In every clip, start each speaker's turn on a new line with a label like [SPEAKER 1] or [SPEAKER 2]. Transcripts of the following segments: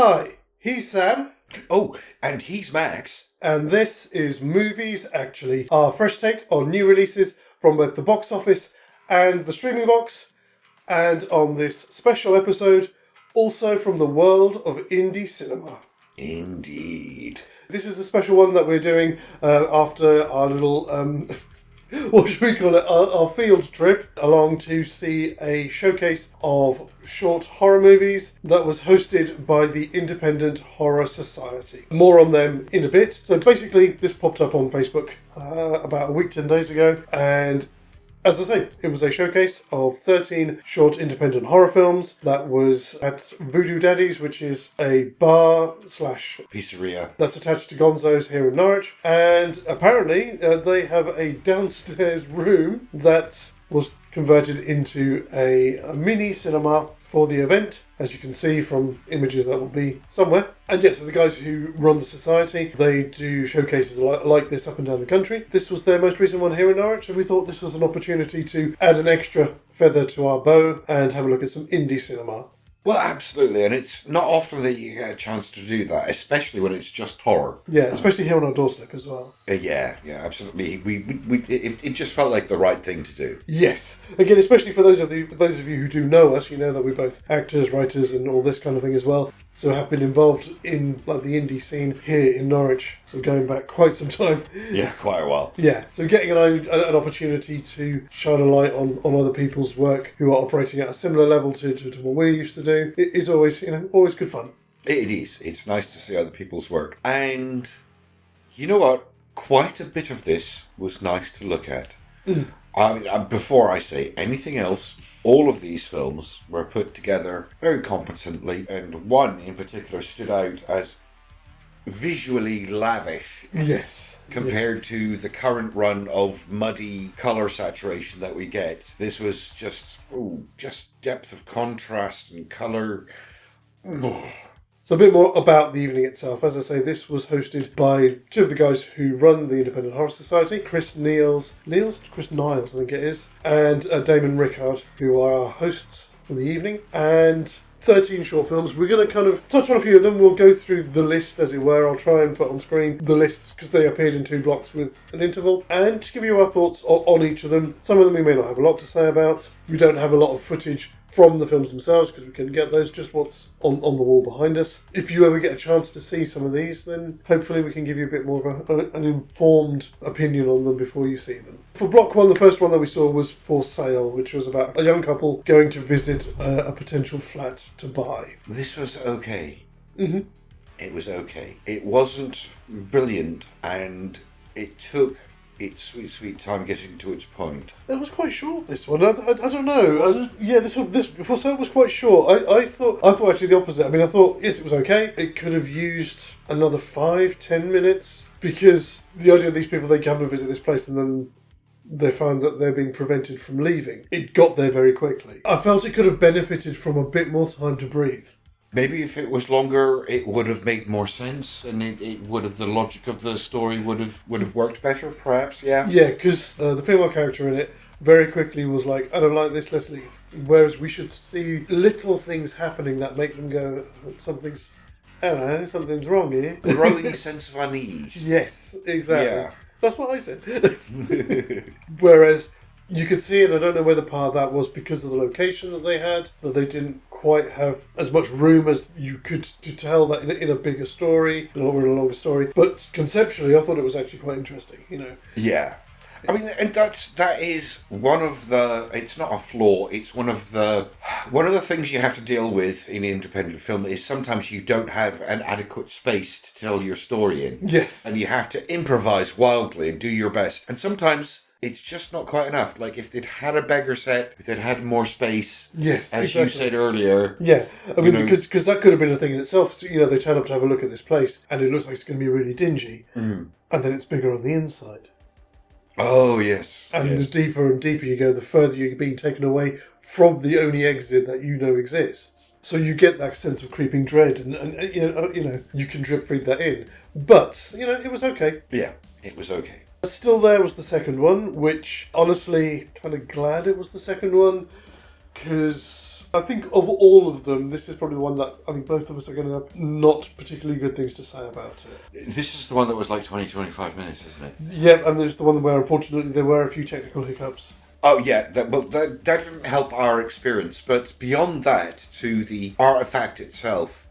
[SPEAKER 1] Hi, he's Sam.
[SPEAKER 2] Oh, and he's Max.
[SPEAKER 1] And this is Movies Actually, our fresh take on new releases from both the box office and the streaming box. And on this special episode, also from the world of indie cinema.
[SPEAKER 2] Indeed.
[SPEAKER 1] This is a special one that we're doing after our little... what should we call it? Our field trip along to see a showcase of short horror movies that was hosted by the Independent Horror Society. More on them in a bit. So basically, this popped up on Facebook about a week, 10 days ago, and as I say, it was a showcase of 13 short independent horror films that was at Voodoo Daddy's, which is a bar /
[SPEAKER 2] pizzeria
[SPEAKER 1] that's attached to Gonzo's here in Norwich. And apparently they have a downstairs room that was converted into a mini cinema for the event, as you can see from images that will be somewhere. And yes, so the guys who run the society, they do showcases like this up and down the country. This was their most recent one here in Norwich, and we thought this was an opportunity to add an extra feather to our bow and have a look at some indie cinema.
[SPEAKER 2] Well, absolutely, and it's not often that you get a chance to do that, especially when it's just horror.
[SPEAKER 1] Yeah, especially here on our doorstep as well.
[SPEAKER 2] Yeah, absolutely. It just felt like the right thing to do.
[SPEAKER 1] Yes, again, especially for those of you who do know us, you know that we're both actors, writers, and all this kind of thing as well. So have been involved in like the indie scene here in Norwich, so going back quite some time.
[SPEAKER 2] Yeah, quite a while.
[SPEAKER 1] Yeah, so getting an opportunity to shine a light on other people's work who are operating at a similar level to what we used to do, it is always always good fun.
[SPEAKER 2] It is. It's nice to see other people's work. And you know what? Quite a bit of this was nice to look at. Before I say anything else, all of these films were put together very competently, and one in particular stood out as visually lavish.
[SPEAKER 1] Yes.
[SPEAKER 2] Compared to the current run of muddy colour saturation that we get. This was just depth of contrast and colour.
[SPEAKER 1] So a bit more about the evening itself. As I say, this was hosted by two of the guys who run the Independent Horror Society, Chris Niles, I think it is, and Damon and Rickard, who are our hosts for the evening, and 13 short films. We're going to kind of touch on a few of them. We'll go through the list, as it were. I'll try and put on screen the lists because they appeared in 2 blocks with an interval, and to give you our thoughts on each of them. Some of them we may not have a lot to say about. We don't have a lot of footage from the films themselves because we can get those, just what's on the wall behind us. If you ever get a chance to see some of these, then hopefully we can give you a bit more of an informed opinion on them before you see them. For block 1, the first one that we saw was For Sale, which was about a young couple going to visit a potential flat to buy.
[SPEAKER 2] This was okay.
[SPEAKER 1] Mm-hmm.
[SPEAKER 2] It was okay. It wasn't brilliant, and it took its sweet time getting to its point.
[SPEAKER 1] It was quite short, this one. I don't know.
[SPEAKER 2] Was it?
[SPEAKER 1] Yeah, this For Sale was quite short. I thought actually the opposite. I mean, I thought, yes, it was okay. It could have used another 5-10 minutes, because the idea of these people, they come and visit this place and then they found that they're being prevented from leaving. It got there very quickly. I felt it could have benefited from a bit more time to breathe.
[SPEAKER 2] Maybe if it was longer, it would have made more sense, and it would have, the logic of the story would have worked better, perhaps, yeah?
[SPEAKER 1] Yeah, because the female character in it very quickly was like, I don't like this, let's leave. Whereas we should see little things happening that make them go, something's wrong here.
[SPEAKER 2] A growing sense of unease.
[SPEAKER 1] Yes, exactly.
[SPEAKER 2] Yeah.
[SPEAKER 1] That's what I said. Whereas you could see, and I don't know whether part of that was because of the location that they had, that they didn't quite have as much room as you could to tell that in a bigger story, or in a longer story. But conceptually, I thought it was actually quite interesting,
[SPEAKER 2] Yeah. I mean, and that is one of the, it's not a flaw, it's one of the things you have to deal with in independent film is sometimes you don't have an adequate space to tell your story in.
[SPEAKER 1] Yes.
[SPEAKER 2] And you have to improvise wildly and do your best. And sometimes it's just not quite enough. Like, if they'd had a bigger set, if they'd had more space,
[SPEAKER 1] yes,
[SPEAKER 2] as
[SPEAKER 1] exactly.
[SPEAKER 2] you said earlier.
[SPEAKER 1] Yeah, I mean, because that could have been a thing in itself. So, they turn up to have a look at this place, and it looks like it's going to be really dingy, and then it's bigger on the inside.
[SPEAKER 2] Oh, yes.
[SPEAKER 1] And the deeper and deeper you go, the further you're being taken away from the only exit that you know exists. So you get that sense of creeping dread, and you can drip feed that in. But, it was okay.
[SPEAKER 2] Yeah, it was okay.
[SPEAKER 1] Still there was the second one, which, honestly, kind of glad it was the second one, because I think of all of them, this is probably the one that I think both of us are going to have not particularly good things to say about it.
[SPEAKER 2] This is the one that was like 20-25 minutes, isn't it?
[SPEAKER 1] Yeah, and there's the one where unfortunately there were a few technical hiccups.
[SPEAKER 2] Oh yeah, that didn't help our experience, but beyond that, to the artifact itself...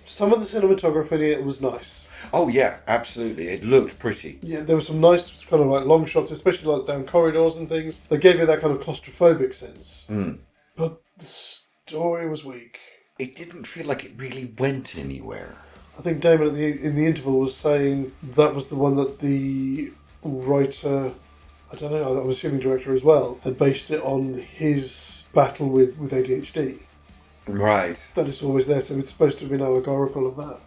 [SPEAKER 1] Some of the cinematography in it was nice.
[SPEAKER 2] Oh yeah, absolutely. It looked pretty.
[SPEAKER 1] Yeah, there were some nice kind of like long shots, especially like down corridors and things. They gave you that kind of claustrophobic sense. But the story was weak.
[SPEAKER 2] It didn't feel like it really went anywhere.
[SPEAKER 1] I think Damon in the interval was saying that was the one that the writer, I don't know, I'm assuming director as well, had based it on his battle with ADHD.
[SPEAKER 2] Right.
[SPEAKER 1] That it's always there, so it's supposed to have been allegorical of that.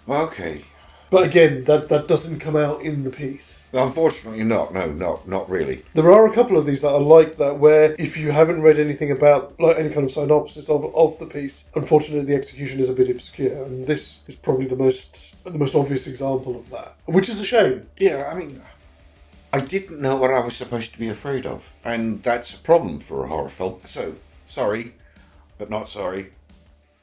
[SPEAKER 2] Okay.
[SPEAKER 1] But again, that doesn't come out in the piece.
[SPEAKER 2] Unfortunately not. No, not really.
[SPEAKER 1] There are a couple of these that are like that, where if you haven't read anything about like any kind of synopsis of the piece, unfortunately the execution is a bit obscure, and this is probably the most obvious example of that, which is a shame.
[SPEAKER 2] Yeah, I mean, I didn't know what I was supposed to be afraid of, and that's a problem for a horror film. So, sorry, but not sorry.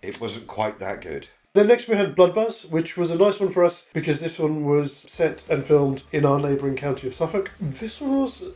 [SPEAKER 2] It wasn't quite that good.
[SPEAKER 1] Then next we had Blood Buzz, which was a nice one for us because this one was set and filmed in our neighbouring county of Suffolk. This one was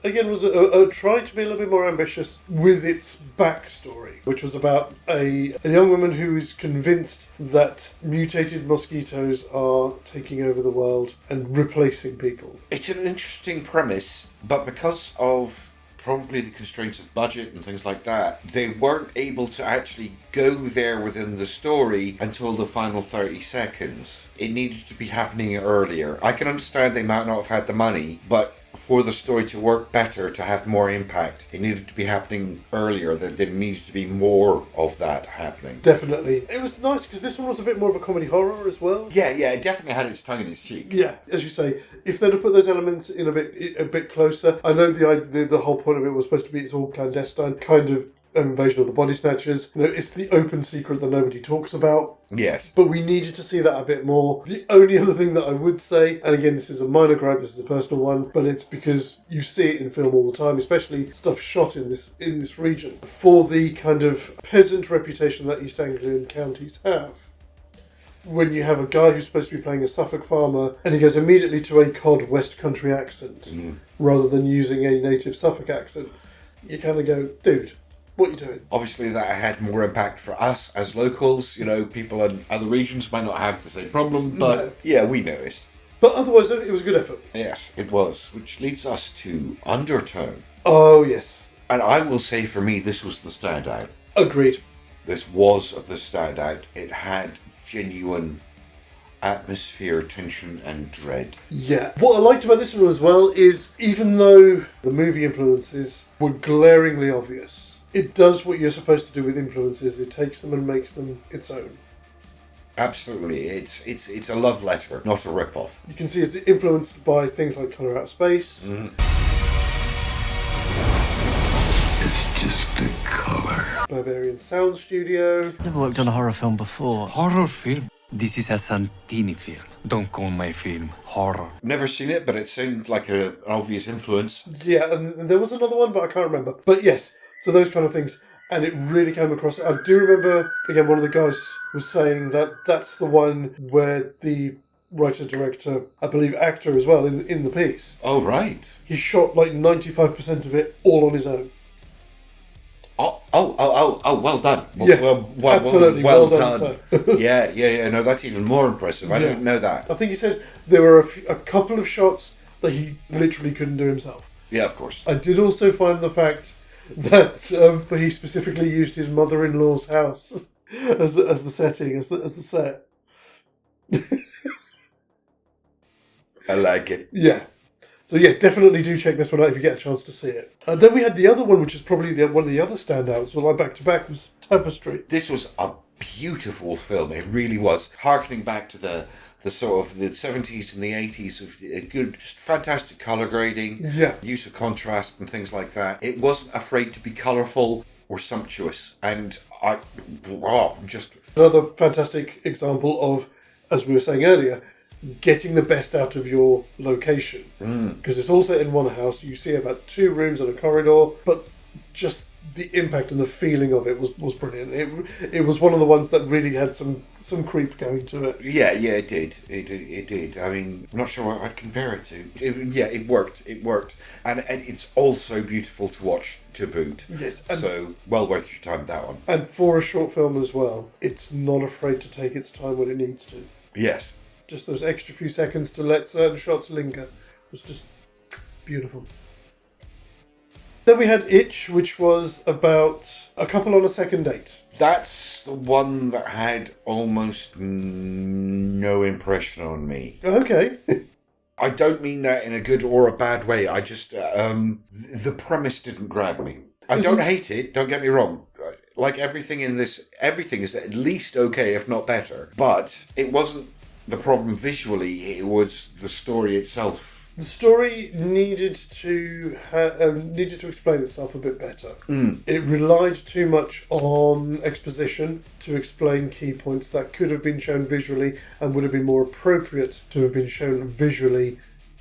[SPEAKER 1] tried to be a little bit more ambitious with its backstory, which was about a young woman who is convinced that mutated mosquitoes are taking over the world and replacing people.
[SPEAKER 2] It's an interesting premise, but because of probably the constraints of budget and things like that, they weren't able to actually go there within the story until the final 30 seconds. It needed to be happening earlier. I can understand they might not have had the money, but for the story to work better, to have more impact, it needed to be happening earlier. There needed to be more of that happening.
[SPEAKER 1] Definitely. It was nice because this one was a bit more of a comedy horror as well.
[SPEAKER 2] Yeah, it definitely had its tongue in its cheek.
[SPEAKER 1] Yeah, as you say, if they'd have put those elements in a bit closer, I know the whole point of it was supposed to be it's all clandestine, kind of invasion of the body snatchers. You know, it's the open secret that nobody talks about.
[SPEAKER 2] Yes.
[SPEAKER 1] But we needed to see that a bit more. The only other thing that I would say, and again, this is a minor gripe, this is a personal one, but it's because you see it in film all the time, especially stuff shot in this region, for the kind of peasant reputation that East Anglian counties have. When you have a guy who's supposed to be playing a Suffolk farmer and he goes immediately to a cod West Country accent rather than using a native Suffolk accent, you kind of go, dude, what are you doing?
[SPEAKER 2] Obviously that had more impact for us as locals. You know, people in other regions might not have the same problem, but yeah, we noticed.
[SPEAKER 1] But otherwise, it was a good effort.
[SPEAKER 2] Yes, it was. Which leads us to Undertone.
[SPEAKER 1] Oh, yes.
[SPEAKER 2] And I will say for me, this was the standout.
[SPEAKER 1] Agreed.
[SPEAKER 2] This was the standout. It had genuine atmosphere, tension and dread.
[SPEAKER 1] Yeah. What I liked about this one as well is, even though the movie influences were glaringly obvious, it does what you're supposed to do with influences. It takes them and makes them its own.
[SPEAKER 2] Absolutely. It's a love letter, not a rip-off.
[SPEAKER 1] You can see it's influenced by things like Colour Out of Space.
[SPEAKER 3] It's just the colour.
[SPEAKER 1] Barbarian Sound Studio.
[SPEAKER 4] Never worked on a horror film before.
[SPEAKER 3] Horror film? This is a Santini film. Don't call my film horror.
[SPEAKER 2] Never seen it, but it seemed like an obvious influence.
[SPEAKER 1] Yeah, and there was another one, but I can't remember. But yes, so those kind of things. And it really came across. I do remember, again, one of the guys was saying that that's the one where the writer, director, I believe actor as well, in the piece.
[SPEAKER 2] Oh, right.
[SPEAKER 1] He shot like 95% of it all on his own.
[SPEAKER 2] Oh, well done.
[SPEAKER 1] Yeah, absolutely. Well done. So.
[SPEAKER 2] Yeah. No, that's even more impressive. I didn't know that.
[SPEAKER 1] I think he said there were a couple of shots that he literally couldn't do himself.
[SPEAKER 2] Yeah, of course.
[SPEAKER 1] I did also find the fact that he specifically used his mother-in-law's house as the setting, as the set.
[SPEAKER 2] I like it.
[SPEAKER 1] Yeah. So yeah, definitely do check this one out if you get a chance to see it. And then we had the other one, which is probably one of the other standouts, like back-to-back, was Tapestry.
[SPEAKER 2] This was a beautiful film. It really was. Harkening back to the sort of the 70s and the 80s of a good, just fantastic colour grading, use of contrast and things like that. It wasn't afraid to be colourful or sumptuous. And just...
[SPEAKER 1] Another fantastic example of, as we were saying earlier, getting the best out of your location. Because it's all set in one house. You see about 2 rooms and a corridor, but just the impact and the feeling of it was brilliant. It was one of the ones that really had some creep going to it.
[SPEAKER 2] Yeah, it did. It did. I mean, I'm not sure what I'd compare it to. It worked. It worked. And it's also beautiful to watch to boot.
[SPEAKER 1] Yes.
[SPEAKER 2] So, well worth your time, that one.
[SPEAKER 1] And for a short film as well, it's not afraid to take its time when it needs to.
[SPEAKER 2] Yes.
[SPEAKER 1] Just those extra few seconds to let certain shots linger was just beautiful. Then we had Itch, which was about a couple on a second date.
[SPEAKER 2] That's the one that had almost no impression on me.
[SPEAKER 1] Okay.
[SPEAKER 2] I don't mean that in a good or a bad way. I just, the premise didn't grab me. I don't hate it, don't get me wrong. Like everything in this, everything is at least okay, if not better. But it wasn't the problem visually, it was the story itself.
[SPEAKER 1] The story needed to explain itself a bit better. It relied too much on exposition to explain key points that could have been shown visually and would have been more appropriate to have been shown visually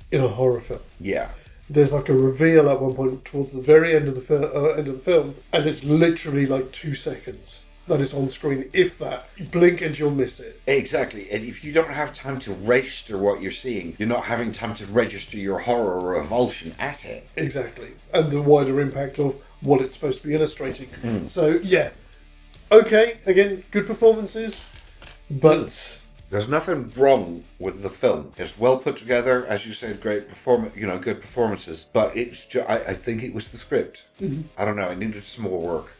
[SPEAKER 1] in a horror film.
[SPEAKER 2] Yeah.
[SPEAKER 1] There's like a reveal at one point towards the very end of the film, and it's literally like 2 seconds that is on screen. If that, you blink and you'll miss it.
[SPEAKER 2] Exactly. And if you don't have time to register what you're seeing, you're not having time to register your horror or revulsion at it.
[SPEAKER 1] Exactly. And the wider impact of what it's supposed to be illustrating. So, yeah. Okay, again, good performances, but...
[SPEAKER 2] There's nothing wrong with the film. It's well put together, as you said, great good performances. But it's I think it was the script. I don't know, it needed some more work.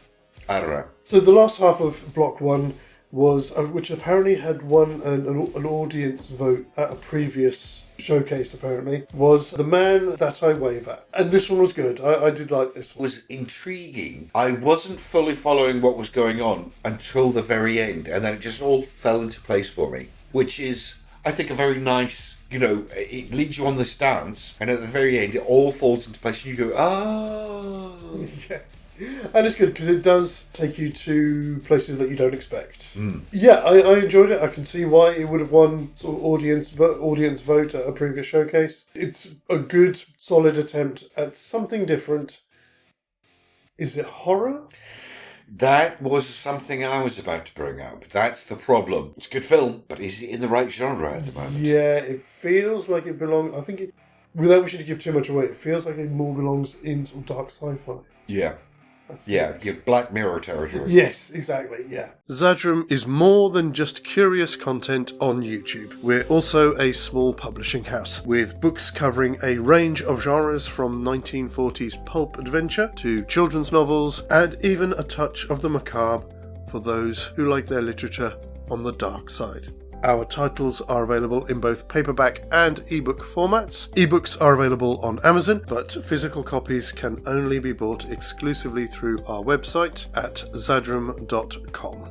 [SPEAKER 2] I don't know.
[SPEAKER 1] So the last half of Block 1 was, which apparently had won an audience vote at a previous showcase, apparently, was The Man That I Wave At. And this one was good. I did like this
[SPEAKER 2] It
[SPEAKER 1] one.
[SPEAKER 2] was intriguing. I wasn't fully following what was going on until the very end, and then it just all fell into place for me, which is, I think, a very nice, it leads you on this dance, and at the very end, it all falls into place, and you go, oh.
[SPEAKER 1] Yeah. And it's good because it does take you to places that you don't expect. Yeah, I enjoyed it. I can see why it would have won sort of audience vote at a previous showcase. It's a good, solid attempt at something different. Is it horror?
[SPEAKER 2] That was something I was about to bring up. That's the problem. It's a good film, but is it in the right genre at the moment?
[SPEAKER 1] Yeah, it feels like it belongs... I think it... Without wishing to give too much away, it feels like it more belongs in sort of dark sci-fi.
[SPEAKER 2] Yeah. Yeah, your Black Mirror territory.
[SPEAKER 1] Yes, exactly, yeah. Zadrum is more than just curious content on YouTube. We're also a small publishing house, with books covering a range of genres from 1940s pulp adventure to children's novels, and even a touch of the macabre for those who like their literature on the dark side. Our titles are available in both paperback and ebook formats. Ebooks are available on Amazon, but physical copies can only be bought exclusively through our website at zadrum.com.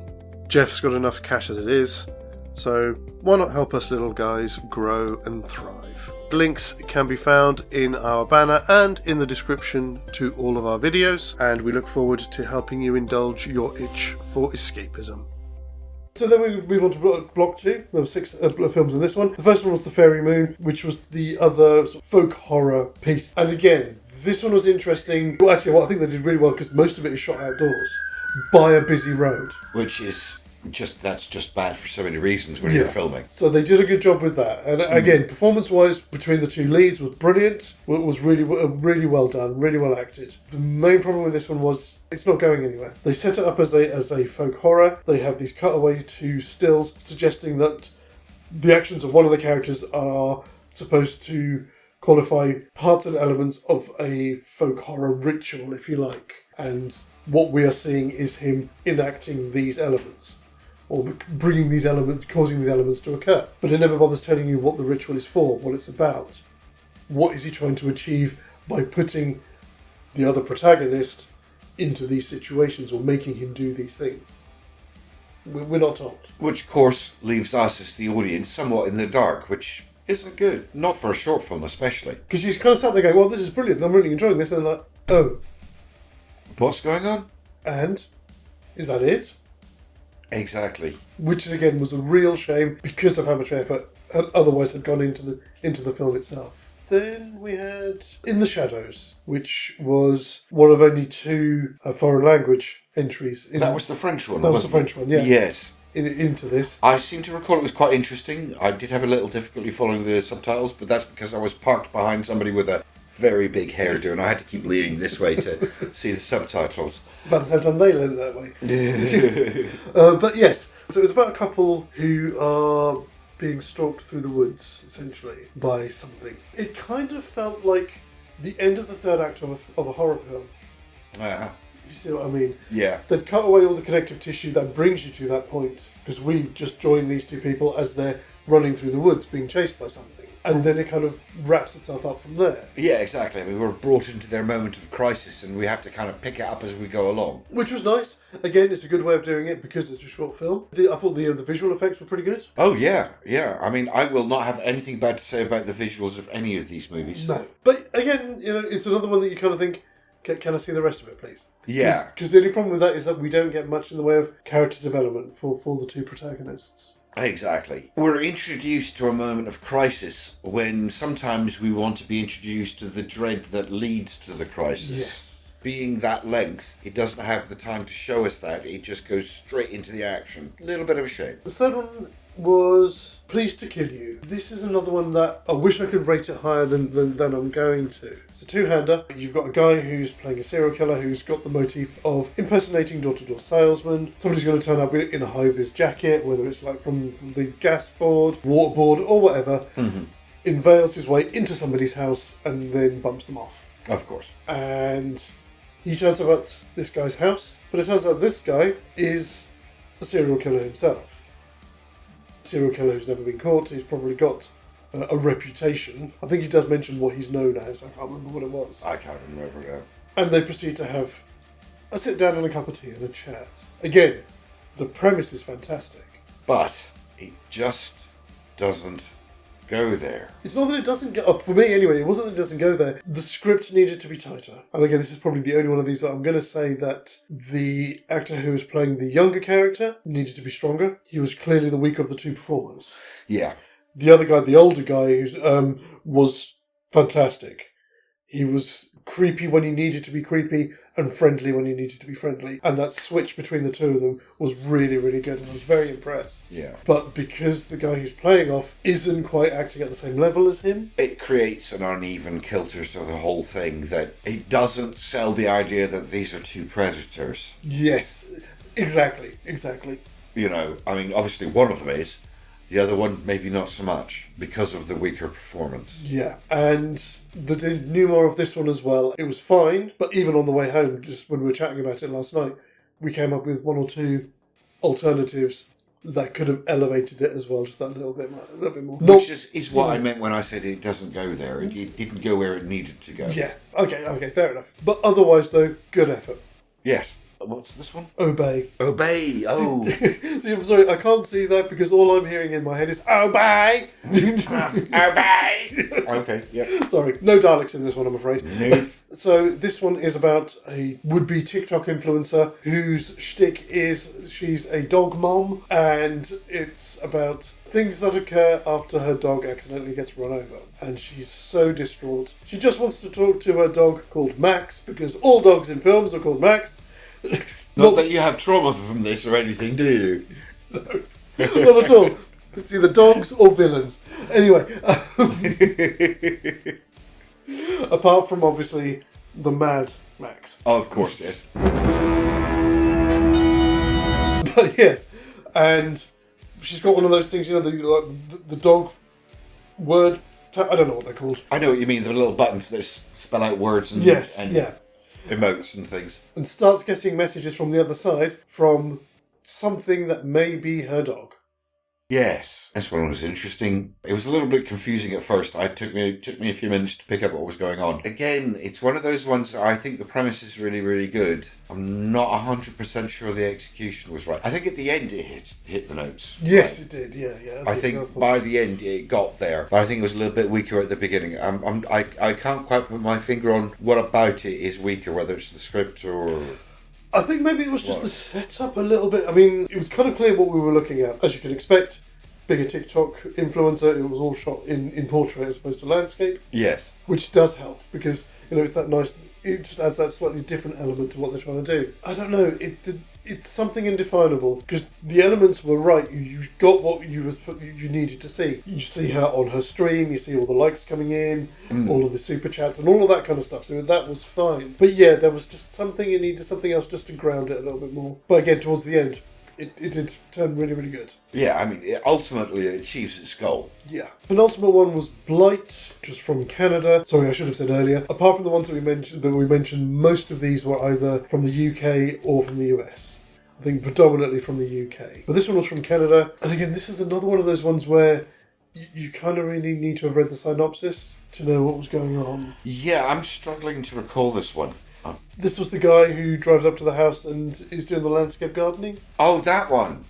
[SPEAKER 1] Jeff's got enough cash as it is, so why not help us little guys grow and thrive? Links can be found in our banner and in the description to all of our videos, and we look forward to helping you indulge your itch for escapism. So then we move on to Block 2. There were 6 films in this one. The first one was The Fairy Moon, which was the other sort of folk horror piece. And again, this one was interesting. Well, actually, I think they did really well because most of it is shot outdoors by a busy road.
[SPEAKER 2] Which is that's just bad for so many reasons when you're filming.
[SPEAKER 1] So they did a good job with that. And again, performance-wise, between the two leads was brilliant. It was really well done, really well acted. The main problem with this one was it's not going anywhere. They set it up as a folk horror. They have these cutaways to stills suggesting that the actions of one of the characters are supposed to qualify parts and elements of a folk horror ritual, if you like. And what we are seeing is him enacting these elements, or bringing these elements, causing these elements to occur. But it never bothers telling you what the ritual is for, what it's about. What is he trying to achieve by putting the other protagonist into these situations, or making him do these things? We're not told. Which,
[SPEAKER 2] of course, leaves us as the audience somewhat in the dark, which isn't good. Not for a short film, especially.
[SPEAKER 1] Because you kind of sat there going, well, this is brilliant, I'm really enjoying this, and they're like, oh.
[SPEAKER 2] What's going on?
[SPEAKER 1] And? Is that it?
[SPEAKER 2] Exactly.
[SPEAKER 1] Which again was a real shame because of how much effort otherwise had gone into the film itself. Then we had In the Shadows, which was one of only 2 foreign language entries.
[SPEAKER 2] That was the French one,
[SPEAKER 1] That was the
[SPEAKER 2] wasn't
[SPEAKER 1] French one, yeah.
[SPEAKER 2] Yes.
[SPEAKER 1] Into this.
[SPEAKER 2] I seem to recall it was quite interesting. I did have a little difficulty following the subtitles, but that's because I was parked behind somebody with a very big hairdo, and I had to keep leaning this way to see the subtitles.
[SPEAKER 1] About the same time they learned that way. But yes, so it was about a couple who are being stalked through the woods, essentially, by something. It kind of felt like the end of the third act of a horror film.
[SPEAKER 2] Uh-huh.
[SPEAKER 1] If you see what I mean.
[SPEAKER 2] Yeah.
[SPEAKER 1] They'd cut away all the connective tissue that brings you to that point, because we just join these 2 people as they're running through the woods being chased by something. And then it kind of wraps itself up from there.
[SPEAKER 2] Yeah, exactly. I mean, we're brought into their moment of crisis and we have to kind of pick it up as we go along.
[SPEAKER 1] Which was nice. Again, it's a good way of doing it because it's a short film. I thought the visual effects were pretty good.
[SPEAKER 2] Oh, yeah, yeah. I mean, I will not have anything bad to say about the visuals of any of these movies.
[SPEAKER 1] No. But again, it's another one that you kind of think, can I see the rest of it, please?
[SPEAKER 2] Yeah.
[SPEAKER 1] Because the only problem with that is that we don't get much in the way of character development for the 2 protagonists.
[SPEAKER 2] Exactly. We're introduced to a moment of crisis when sometimes we want to be introduced to the dread that leads to the crisis.
[SPEAKER 1] Yes.
[SPEAKER 2] Being that length, it doesn't have the time to show us that. It just goes straight into the action. A little bit of a shame.
[SPEAKER 1] The third one was Pleased to Kill You. This is another one that I wish I could rate it higher than I'm going to. It's a 2-hander. You've got a guy who's playing a serial killer who's got the motif of impersonating door-to-door salesman. Somebody's going to turn up in a high-vis jacket, whether it's like from the gas board, water board, or whatever, unveils his way into somebody's house and then bumps them off.
[SPEAKER 2] Of course.
[SPEAKER 1] And he turns up at this guy's house, but it turns out this guy is a serial killer himself. Serial killer who's never been caught. He's probably got a reputation. I think he does mention what he's known as. I can't remember what it was.
[SPEAKER 2] I can't remember now.
[SPEAKER 1] And they proceed to have a sit down and a cup of tea and a chat. Again, the premise is fantastic.
[SPEAKER 2] But it just doesn't go there.
[SPEAKER 1] It's not that it doesn't go... for me, anyway, it wasn't that it doesn't go there. The script needed to be tighter. And again, this is probably the only one of these that I'm going to say that the actor who was playing the younger character needed to be stronger. He was clearly the weaker of the 2 performers.
[SPEAKER 2] Yeah.
[SPEAKER 1] The other guy, the older guy, was fantastic. He was creepy when he needed to be creepy and friendly when he needed to be friendly. And that switch between the 2 of them was really, really good, and I was very impressed.
[SPEAKER 2] Yeah.
[SPEAKER 1] But because the guy who's playing off isn't quite acting at the same level as him,
[SPEAKER 2] it creates an uneven kilter to the whole thing that it doesn't sell the idea that these are 2 predators.
[SPEAKER 1] Yes, exactly.
[SPEAKER 2] You know, I mean, obviously one of them is. The other one, maybe not so much, because of the weaker performance.
[SPEAKER 1] Yeah, and they knew more of this one as well. It was fine, but even on the way home, just when we were chatting about it last night, we came up with 1 or 2 alternatives that could have elevated it as well, just that little bit more.
[SPEAKER 2] Which is what I meant when I said it doesn't go there. It didn't go where it needed to go.
[SPEAKER 1] Yeah, okay, fair enough. But otherwise, though, good effort.
[SPEAKER 2] Yes. What's this one?
[SPEAKER 1] Obey.
[SPEAKER 2] Obey. Oh.
[SPEAKER 1] See, I'm sorry, I can't see that because all I'm hearing in my head is obey.
[SPEAKER 2] Obey. Okay, yeah.
[SPEAKER 1] Sorry, no dialects in this one, I'm afraid.
[SPEAKER 2] No.
[SPEAKER 1] So this one is about a would-be TikTok influencer whose shtick is she's a dog mom, and it's about things that occur after her dog accidentally gets run over. And she's so distraught. She just wants to talk to her dog called Max, because all dogs in films are called Max.
[SPEAKER 2] Not that you have trauma from this or anything, do you?
[SPEAKER 1] No, not at all. It's either dogs or villains. Anyway, apart from obviously the Mad Max.
[SPEAKER 2] Oh, of course, yes.
[SPEAKER 1] But yes, and she's got one of those things, the dog word. I don't know what they're called.
[SPEAKER 2] I know what you mean. The little buttons that spell out words and emotes and things.
[SPEAKER 1] And starts getting messages from the other side from something that may be her dog.
[SPEAKER 2] Yes, this one was interesting. It was a little bit confusing at first. It took me a few minutes to pick up what was going on. Again, it's one of those ones that I think the premise is really, really good. I'm not 100% sure the execution was right. I think at the end it hit the notes.
[SPEAKER 1] Yes, right. It did. Yeah.
[SPEAKER 2] I think by the end it got there. But I think it was a little bit weaker at the beginning. I can't quite put my finger on what about it is weaker, whether it's the script or...
[SPEAKER 1] I think maybe it was just the setup a little bit. I mean, it was kind of clear what we were looking at. As you can expect, bigger TikTok influencer, it was all shot in portrait as opposed to landscape.
[SPEAKER 2] Yes.
[SPEAKER 1] Which does help because, it's that nice, it just adds that slightly different element to what they're trying to do. I don't know, it's something indefinable because the elements were right. You got what you needed to see. You see her on her stream, you see all the likes coming in, all of the super chats and all of that kind of stuff. So that was fine. But yeah, there was just something, it needed something else just to ground it a little bit more. But again, towards the end, it did turn really, really good.
[SPEAKER 2] Yeah, I mean, it ultimately achieves its goal.
[SPEAKER 1] Yeah. Penultimate one was Blight, which was from Canada. Sorry, I should have said earlier. Apart from the ones that we mentioned, most of these were either from the UK or from the US. I think predominantly from the UK. But this one was from Canada. And again, this is another one of those ones where you kind of really need to have read the synopsis to know what was going on.
[SPEAKER 2] Yeah, I'm struggling to recall this one.
[SPEAKER 1] This was the guy who drives up to the house and is doing the landscape gardening.
[SPEAKER 2] Oh, that one.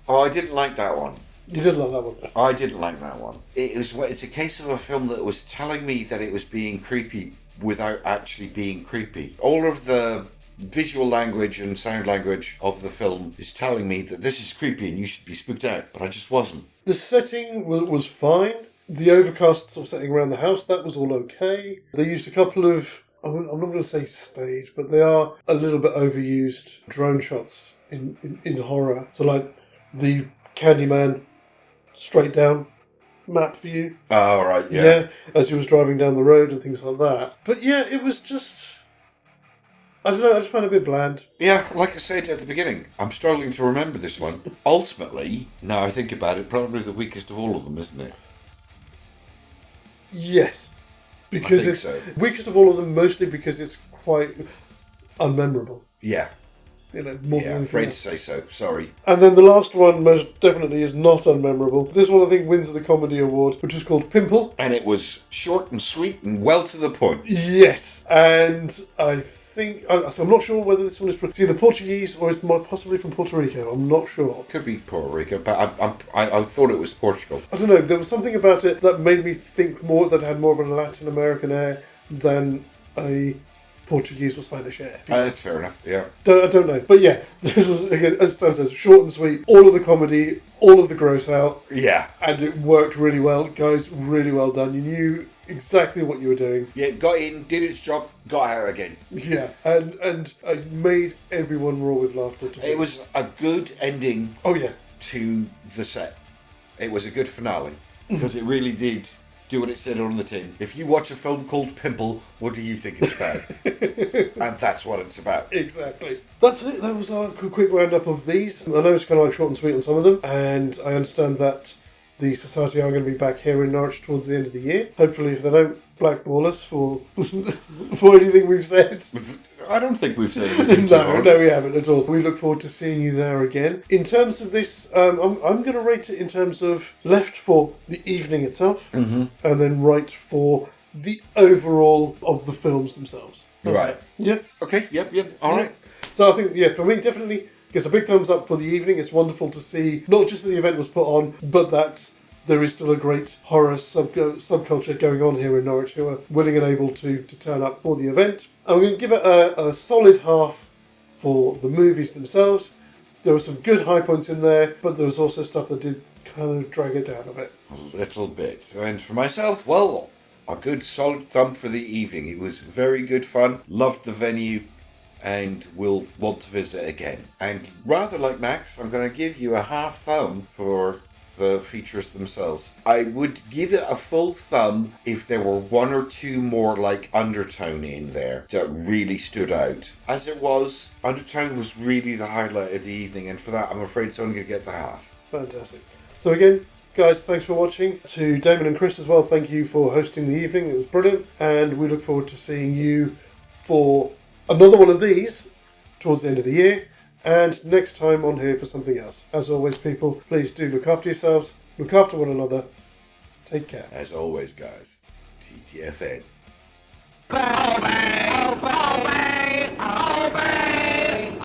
[SPEAKER 2] Oh, I didn't like that one.
[SPEAKER 1] You did like that one.
[SPEAKER 2] I didn't like that one. It's a case of a film that was telling me that it was being creepy without actually being creepy. All of the visual language and sound language of the film is telling me that this is creepy and you should be spooked out, but I just wasn't.
[SPEAKER 1] The setting was fine. The overcast sort of setting around the house, that was all okay. They used a couple of, I'm not going to say staged, but they are a little bit overused drone shots in horror. So like the Candyman straight down map view.
[SPEAKER 2] Oh, right, yeah.
[SPEAKER 1] As he was driving down the road and things like that. But yeah, it was just, I don't know, I just found it a bit bland.
[SPEAKER 2] Yeah, like I said at the beginning, I'm struggling to remember this one. Ultimately, now I think about it, probably the weakest of all of them, isn't it?
[SPEAKER 1] Yes. Because it's weakest of all of them, mostly because it's quite unmemorable.
[SPEAKER 2] Yeah.
[SPEAKER 1] More than
[SPEAKER 2] I'm afraid to say so. Sorry.
[SPEAKER 1] And then the last one most definitely is not unmemorable. This one I think wins the comedy award, which was called Pimple.
[SPEAKER 2] And it was short and sweet and well to the point.
[SPEAKER 1] Yes. And I think, so I'm not sure whether this one is from, it's either Portuguese or it's possibly from Puerto Rico. I'm not sure.
[SPEAKER 2] Could be Puerto Rico, but I thought it was Portugal.
[SPEAKER 1] I don't know. There was something about it that made me think more, that had more of a Latin American air than a Portuguese or Spanish air.
[SPEAKER 2] That's fair enough, yeah.
[SPEAKER 1] I don't know. But yeah, this was, again, as Sam says, short and sweet. All of the comedy, all of the gross out.
[SPEAKER 2] Yeah.
[SPEAKER 1] And it worked really well. Guys, really well done. You knew exactly what you were doing.
[SPEAKER 2] Yeah, got in, did its job, got out again.
[SPEAKER 1] Yeah, and I made everyone roar with laughter.
[SPEAKER 2] It was a good ending.
[SPEAKER 1] Oh, yeah.
[SPEAKER 2] To the set. It was a good finale. Because it really did do what it said on the tin. If you watch a film called Pimple, what do you think it's about? And that's what it's about.
[SPEAKER 1] Exactly. That's it. That was our quick roundup of these. I know it's kind of like short and sweet on some of them, and I understand that the Society are going to be back here in Norwich towards the end of the year. Hopefully, if they don't blackball us for anything we've said.
[SPEAKER 2] I don't think we've said anything.
[SPEAKER 1] No, we haven't at all. We look forward to seeing you there again. In terms of this, I'm going to rate it in terms of left for the evening itself, and then right for the overall of the films themselves.
[SPEAKER 2] Right.
[SPEAKER 1] Yeah.
[SPEAKER 2] Okay, yep, all right.
[SPEAKER 1] So I think, for me, definitely gets a big thumbs up for the evening. It's wonderful to see, not just that the event was put on, but that there is still a great horror subculture going on here in Norwich who are willing and able to turn up for the event. I'm going to give it a solid half for the movies themselves. There were some good high points in there, but there was also stuff that did kind of drag it down a bit.
[SPEAKER 2] A little bit. And for myself, well, a good solid thumb for the evening. It was very good fun. Loved the venue. And will want to visit again. And rather like Max, I'm going to give you a half thumb for the features themselves. I would give it a full thumb if there were one or two more like undertone in there that really stood out. As it was, undertone was really the highlight of the evening, and for that I'm afraid it's only going to get the half.
[SPEAKER 1] Fantastic. So again, guys, thanks for watching. To Damon and Chris as well, thank you for hosting the evening. It was brilliant, and we look forward to seeing you for another one of these towards the end of the year, and next time on here for something else. As always, people, please do look after yourselves, look after one another, take care.
[SPEAKER 2] As always, guys, TTFN.
[SPEAKER 5] Obey! Obey! Obey!